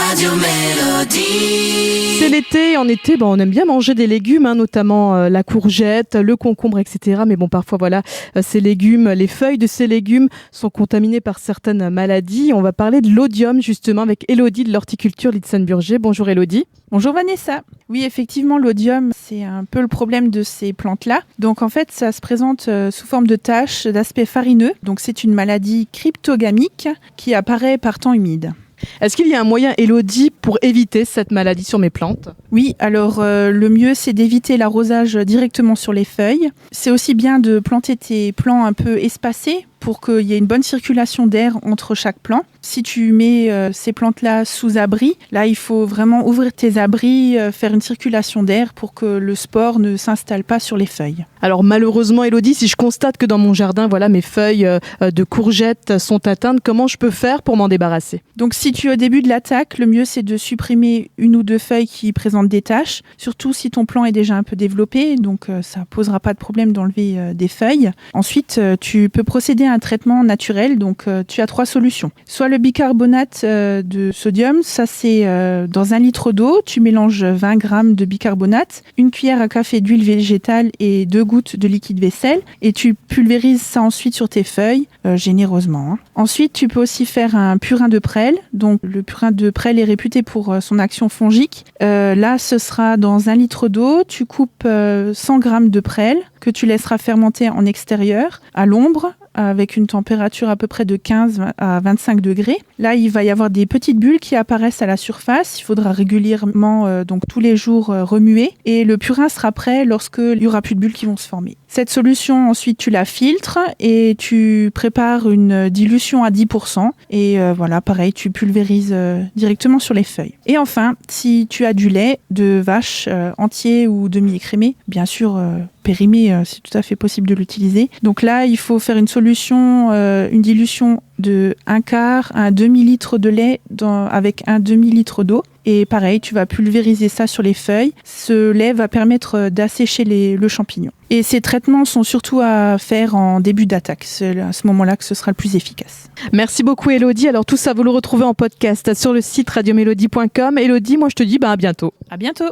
Radio Mélodie. C'est l'été, en été, on aime bien manger des légumes, notamment la courgette, le concombre, etc. Mais parfois, ces légumes, les feuilles de ces légumes sont contaminées par certaines maladies. On va parler de l'oïdium, justement, avec Élodie de l'horticulture Litsen-Burger. Bonjour Élodie. Bonjour Vanessa. Oui, effectivement, l'oïdium, c'est un peu le problème de ces plantes-là. Donc, en fait, ça se présente sous forme de taches d'aspect farineux. Donc, c'est une maladie cryptogamique qui apparaît par temps humide. Est-ce qu'il y a un moyen, Élodie, pour éviter cette maladie sur mes plantes ? Oui, alors le mieux, c'est d'éviter l'arrosage directement sur les feuilles. C'est aussi bien de planter tes plants un peu espacés pour qu'il y ait une bonne circulation d'air entre chaque plant. Si tu mets ces plantes-là sous abri, là, il faut vraiment ouvrir tes abris, faire une circulation d'air pour que le spore ne s'installe pas sur les feuilles. Alors malheureusement, Élodie, si je constate que dans mon jardin, mes feuilles de courgettes sont atteintes, comment je peux faire pour m'en débarrasser ? Donc si tu es au début de l'attaque, le mieux c'est de supprimer une ou deux feuilles qui présentent des taches, surtout si ton plant est déjà un peu développé, donc ça ne posera pas de problème d'enlever des feuilles. Ensuite, tu peux procéder à un traitement naturel, donc tu as 3 solutions. Soit le bicarbonate de sodium, ça c'est dans 1 litre d'eau, tu mélanges 20 grammes de bicarbonate, 1 cuillère à café d'huile végétale et 2 gouttes de liquide vaisselle, et tu pulvérises ça ensuite sur tes feuilles, généreusement. Ensuite, tu peux aussi faire un purin de prêle. Donc le purin de prêle est réputé pour son action fongique. Là, ce sera dans 1 litre d'eau, tu coupes 100 grammes de prêle que tu laisseras fermenter en extérieur, à l'ombre, avec une température à peu près de 15 à 25 degrés. Là, il va y avoir des petites bulles qui apparaissent à la surface. Il faudra régulièrement, donc tous les jours, remuer. Et le purin sera prêt lorsqu'il n'y aura plus de bulles qui vont se former. Cette solution, ensuite, tu la filtres et tu prépares une dilution à 10%. Et pareil, tu pulvérises directement sur les feuilles. Et enfin, si tu as du lait de vache entier ou demi-écrémé, bien sûr, périmé, c'est tout à fait possible de l'utiliser. Donc là, il faut faire une solution, une dilution de 1/4 à 1 demi-litre de lait avec 1 demi-litre d'eau. Et pareil, tu vas pulvériser ça sur les feuilles. Ce lait va permettre d'assécher le champignon. Et ces traitements sont surtout à faire en début d'attaque. C'est à ce moment-là que ce sera le plus efficace. Merci beaucoup Élodie. Alors tout ça, vous le retrouvez en podcast sur le site radiomélodie.com. Élodie, moi je te dis à bientôt. À bientôt.